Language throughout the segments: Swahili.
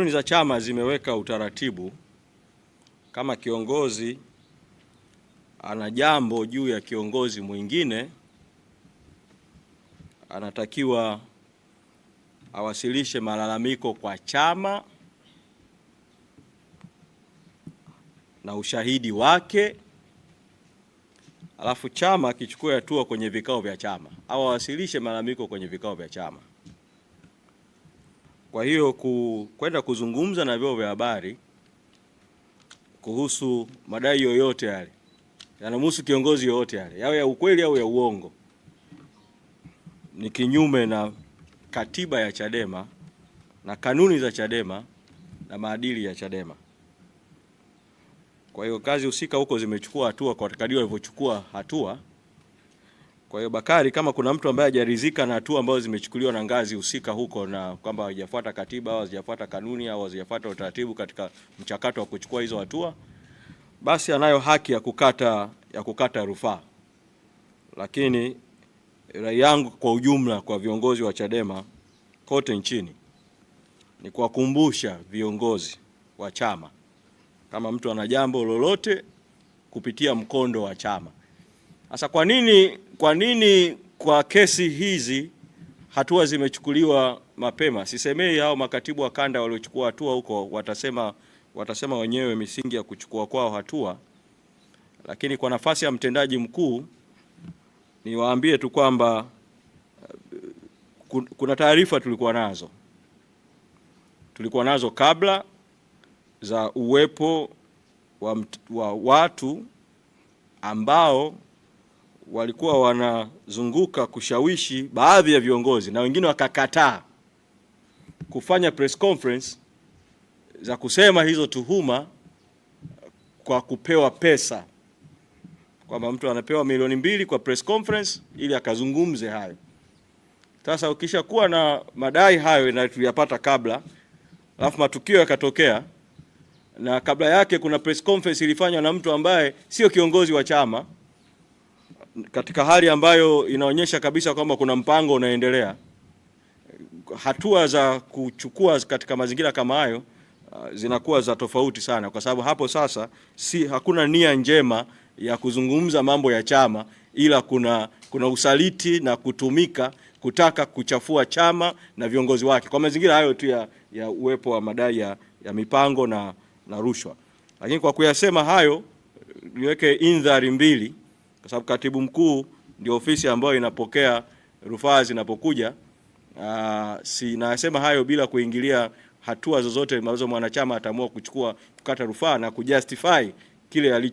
Kanuni za chama zimeweka utaratibu kama kiongozi ana jambo juu ya kiongozi mwingine, anatakiwa awasilishe malalamiko kwa chama na ushahidi wake, alafu chama kichukue hatua kwenye vikao vya chama au awasilishe malalamiko kwenye vikao vya chama. Kwa hiyo kwenda kuzungumza na vyombo vya habari kuhusu madai yoyote yale yanamhusu kiongozi yoyote yale, yawe ya ukweli au ya uongo, ni kinyume na katiba ya Chadema na kanuni za Chadema na maadili ya Chadema. Kwa hiyo kazi husika huko zimechukua hatua kwa kadiri walivyochukua hatua. Kwa hiyo Bakari, kama kuna mtu ambaye hajaridhika na hatua ambazo zimechukuliwa na ngazi husika huko na kwamba hajafuata katiba au hajafuata kanuni au hajafuata utaratibu katika mchakato wa kuchukua hizo hatua, basi anayo haki ya kukata rufaa. Lakini rai yangu kwa ujumla kwa viongozi wa Chadema kote nchini ni kuwakumbusha viongozi wa chama, kama mtu ana jambo lolote, kupitia mkondo wa chama. Sasa kwa nini kwa kesi hizi hatua zimechukuliwa mapema? Sisemei hao makatibu wa kanda waliochukua hatua huko watasema wenyewe misingi ya kuchukua kwao hatua, lakini kwa nafasi ya mtendaji mkuu niwaambie tu kwamba kuna taarifa tulikuwa nazo kabla za uwepo wa watu ambao walikuwa wanazunguka kushawishi baadhi ya viongozi na wengine wakakataa kufanya press conference za kusema hizo tuhuma kwa kupewa pesa, kwamba mtu anapewa milioni 2 kwa press conference ili akazungumze hayo. Sasa ukishakuwa na madai hayo na tuliyapata kabla, alafu matukio yakatokea, na kabla yake kuna press conference ilifanywa na mtu ambaye sio kiongozi wa chama, katika hali ambayo inaonyesha kabisa kwamba kuna mpango unaendelea, hatua za kuchukua katika mazingira kama hayo zinakuwa za tofauti sana, kwa sababu hapo sasa hakuna nia njema ya kuzungumza mambo ya chama, ila kuna usaliti na kutumika kutaka kuchafua chama na viongozi wake kwa mazingira hayo tu ya uwepo wa madai ya mipango na rushwa. Lakini kwa kuyasema hayo, niweke indhari mbili, kwa sababu katibu mkuu ndio ofisi ambayo inapokea rufaa zinapokuja. Nasema hayo bila kuingilia hatua zozote ambazo mwanachama ataamua kukata rufaa na kujustify kile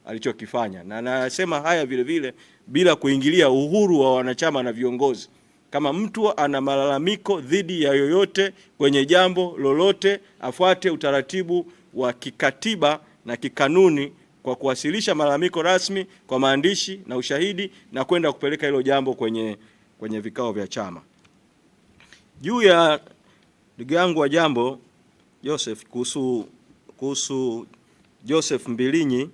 alichokifanya, na nasema haya vile vile bila kuingilia uhuru wa wanachama na viongozi. Kama mtu ana malalamiko dhidi ya yoyote kwenye jambo lolote, afuate utaratibu wa kikatiba na kikanuni kwa kuwasilisha malalamiko rasmi kwa maandishi na ushahidi na kwenda kupeleka hilo jambo kwenye vikao vya chama. Juu ya ndugu yangu wa jambo Joseph, kuhusu Joseph Mbilinyi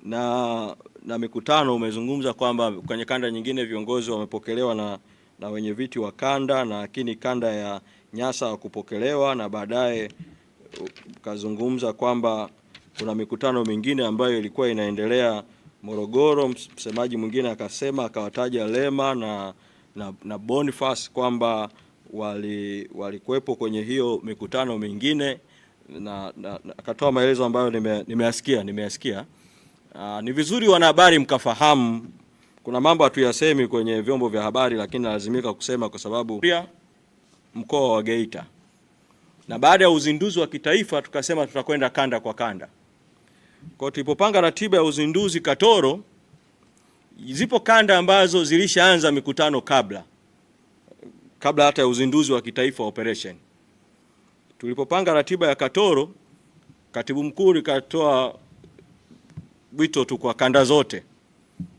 na mikutano, umezungumza kwamba kwenye kanda nyingine viongozi wamepokelewa na wenye viti wa kanda, na lakini kanda ya Nyasa wakupokelewa, na baadaye kazungumza kwamba kuna mikutano mingine ambayo ilikuwa inaendelea Morogoro. Msemaji mwingine akawataja Lema na Boniface kwamba walikuwepo kwenye hiyo mikutano mingine, na akatoa maelezo ambayo nimeyasikia. Ni vizuri wanahabari mkafahamu, kuna mambo hatuyasemi kwenye vyombo vya habari, lakini lazimika kusema kwa sababu mkoa wa Geita, na baada ya uzinduzi wa kitaifa tukasema tutakwenda kanda kwa kanda. Kwa tulipopanga ratiba ya uzinduzi Katoro, zipo kanda ambazo zilishaanza mikutano kabla hata ya uzinduzi wa kitaifa operation. Tulipopanga ratiba ya Katoro, katibu mkuu akatoa wito tu kwa kanda zote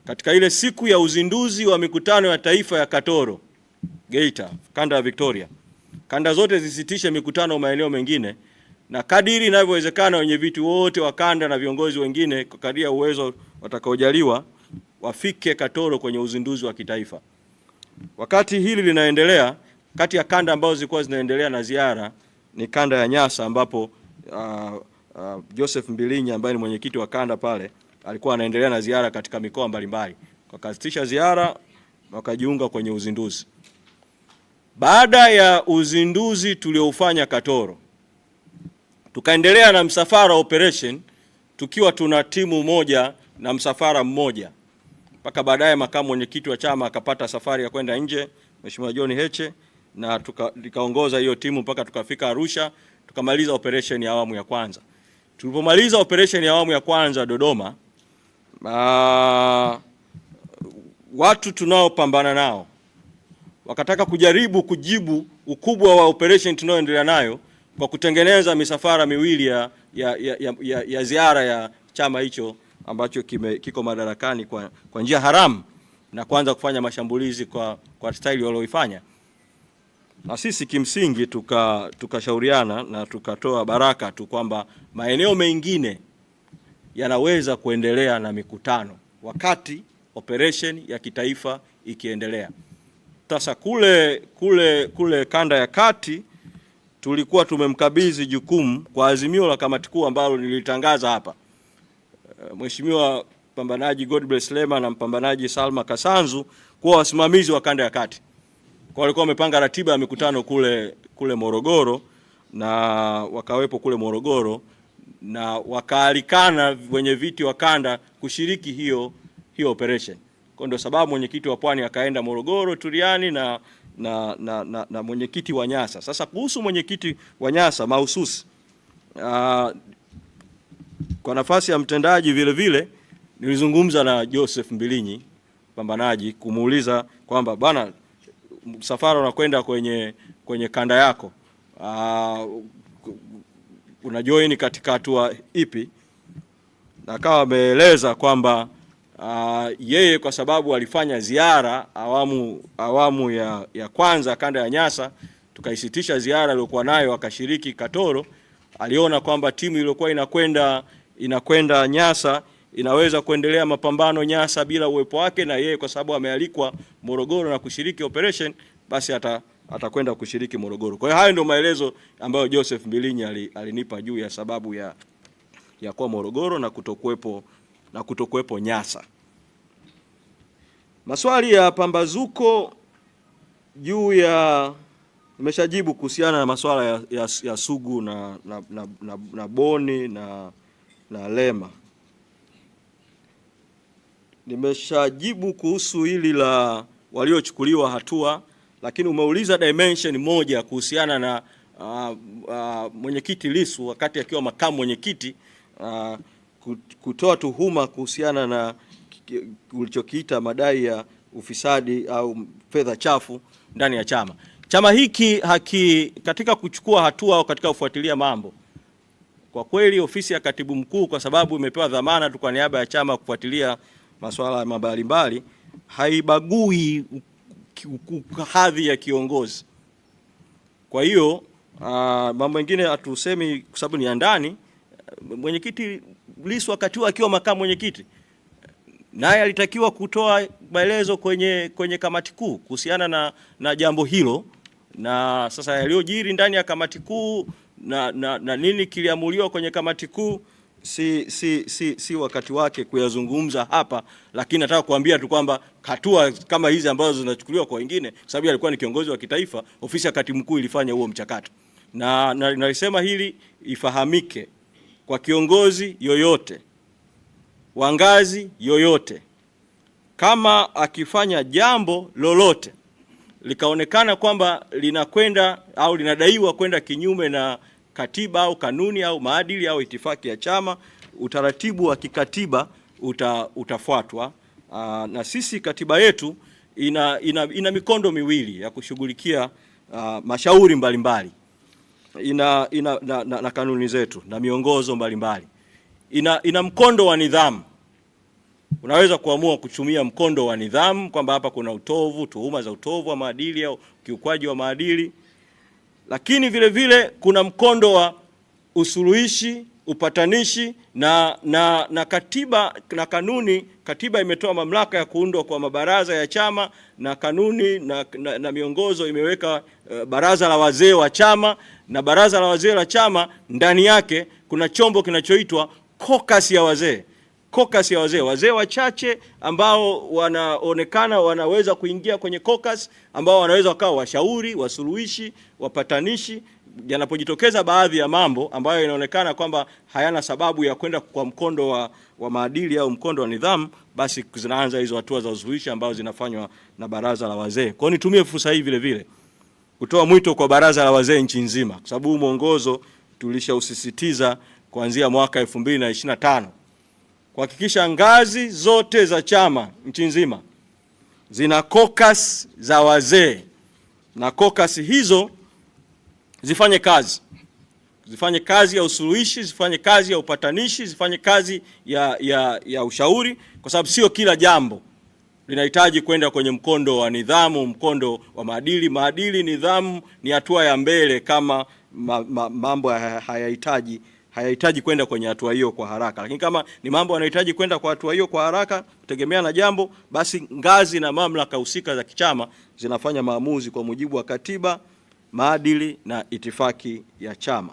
katika ile siku ya uzinduzi wa mikutano ya taifa ya Katoro Geita, kanda ya Victoria, kanda zote zisitishe mikutano maeneo mengine, na kadiri inavyowezekana wenye viti wote wa kanda na viongozi wengine kwa kadiri ya uwezo watakaojaliwa wafike Katoro kwenye uzinduzi wa kitaifa. Wakati hili linaendelea, kati ya kanda ambazo zilikuwa zinaendelea na ziara, ni kanda ya Nyasa ambapo Joseph Mbilinyi ambaye ni mwenyekiti wa kanda pale alikuwa anaendelea na ziara katika mikoa mbalimbali. Wakasitisha ziara, wakajiunga kwenye uzinduzi. Baada ya uzinduzi tulioufanya Katoro, tukaendelea na msafara operation tukiwa tuna timu moja na msafara mmoja, mpaka baadaye makamu mwenyekiti wa chama akapata safari ya kwenda nje, Mheshimiwa John Heche, na tukaongoza hiyo timu mpaka tukafika Arusha, tukamaliza operation ya awamu ya kwanza. Tulipomaliza operation ya awamu ya kwanza Dodoma, watu tunaopambana nao wakataka kujaribu kujibu ukubwa wa operation tunaoendelea nayo kwa kutengeneza misafara miwili ya ziara ya chama hicho ambacho kiko madarakani kwa njia haramu, na kuanza kufanya mashambulizi kwa staili walioifanya. Na sisi kimsingi tukashauriana na tukatoa baraka tu kwamba maeneo mengine yanaweza kuendelea na mikutano wakati operation ya kitaifa ikiendelea. Sasa kule kanda ya kati tulikuwa tumemkabidhi jukumu kwa azimio la kamati kuu ambalo nilitangaza hapa, Mheshimiwa mpambanaji Godbless Lema na mpambanaji Salma Kasanzu kuwa wasimamizi wa kanda ya kati. Kwa walikuwa wamepanga ratiba ya mikutano kule Morogoro, na wakawepo kule Morogoro na wakaalikana wenye viti wa kanda kushiriki hiyo operation. Kwa ndio sababu mwenyekiti wa Pwani akaenda Morogoro Turiani na mwenyekiti wa Nyasa. Sasa kuhusu mwenyekiti wa Nyasa mahususi, kwa nafasi ya mtendaji vile nilizungumza na Joseph Mbilinyi mpambanaji kumuuliza kwamba bwana, msafara unakwenda kwenye kanda yako, una join katika hatua ipi? Na akawa ameeleza kwamba yeye kwa sababu alifanya ziara awamu ya kwanza kanda ya Nyasa, tukaisitisha ziara aliyokuwa nayo akashiriki Katoro. Aliona kwamba timu iliyokuwa inakwenda Nyasa inaweza kuendelea mapambano Nyasa bila uwepo wake, na yeye kwa sababu amealikwa Morogoro na kushiriki operation, basi atakwenda kushiriki Morogoro. Kwa hiyo hayo ndio maelezo ambayo Joseph Mbilinyi alinipa juu ya sababu ya kuwa Morogoro na kutokuwepo Nyasa. Maswali ya pambazuko juu ya nimeshajibu kuhusiana na masuala ya Sugu na Boni na Lema. Nimeshajibu kuhusu hili la waliochukuliwa hatua, lakini umeuliza dimension moja kuhusiana na mwenyekiti Lissu wakati akiwa makamu mwenyekiti, kutoa tuhuma kuhusiana na ulichokiita madai ya ufisadi au fedha chafu ndani ya chama. Chama hiki katika kuchukua hatua au katika kufuatilia mambo, kwa kweli ofisi ya katibu mkuu kwa sababu imepewa dhamana tu kwa niaba ya chama kufuatilia masuala mbalimbali, haibagui hadhi ya kiongozi. Kwa hiyo mambo mengine hatusemi kwa sababu ni ya ndani. Mwenyekiti Lissu wakati akiwa makamu mwenyekiti naye alitakiwa kutoa maelezo kwenye kamati kuu kuhusiana na jambo hilo, na sasa yaliyojiri ndani ya kamati kuu na nini kiliamuliwa kwenye kamati kuu si wakati wake kuyazungumza hapa, lakini nataka kuambia tu kwamba hatua kama hizi ambazo zinachukuliwa kwa wengine, sababu alikuwa ni kiongozi wa kitaifa, ofisi ya katibu mkuu ilifanya huo mchakato. Na nalisema hili ifahamike kwa kiongozi yoyote wa ngazi yoyote, kama akifanya jambo lolote likaonekana kwamba linakwenda au linadaiwa kwenda kinyume na katiba au kanuni au maadili au itifaki ya chama, utaratibu wa kikatiba utafuatwa. Na sisi katiba yetu ina mikondo miwili ya kushughulikia mashauri mbalimbali. Na kanuni zetu na miongozo mbalimbali. Ina mkondo wa nidhamu. Unaweza kuamua kutumia mkondo wa nidhamu kwamba hapa kuna tuhuma za utovu wa maadili au kiukwaji wa maadili. Lakini vile kuna mkondo wa usuluhishi, upatanishi na katiba na kanuni. Katiba imetoa mamlaka ya kuundwa kwa mabaraza ya chama, na kanuni na miongozo imeweka baraza la wazee wa chama, na baraza la wazee la chama ndani yake kuna chombo kinachoitwa caucus ya wazee. Caucus ya wazee, wazee wachache ambao wanaonekana wanaweza kuingia kwenye caucus, ambao wanaweza wakawa washauri, wasuluhishi, wapatanishi yanapojitokeza baadhi ya mambo ambayo inaonekana kwamba hayana sababu ya kwenda kwa mkondo wa maadili au mkondo wa nidhamu, basi zinaanza hizo hatua za usuluhishi ambazo zinafanywa na baraza la wazee. Kwa hiyo nitumie fursa hii vile vile kutoa mwito kwa baraza la wazee nchi nzima, kwa sababu mwongozo tulishausisitiza kuanzia mwaka 2025 kuhakikisha ngazi zote za chama nchi nzima zina caucus za wazee, na caucus hizo zifanye kazi ya usuluhishi, zifanye kazi ya upatanishi, zifanye kazi ya ushauri, kwa sababu sio kila jambo linahitaji kwenda kwenye mkondo wa nidhamu, mkondo wa maadili. Maadili, nidhamu ni hatua ya mbele, kama mambo hayahitaji kwenda kwenye hatua hiyo kwa haraka. Lakini kama ni mambo yanahitaji kwenda kwa hatua hiyo kwa haraka, kutegemea na jambo, basi ngazi na mamlaka husika za kichama zinafanya maamuzi kwa mujibu wa katiba, maadili na itifaki ya chama.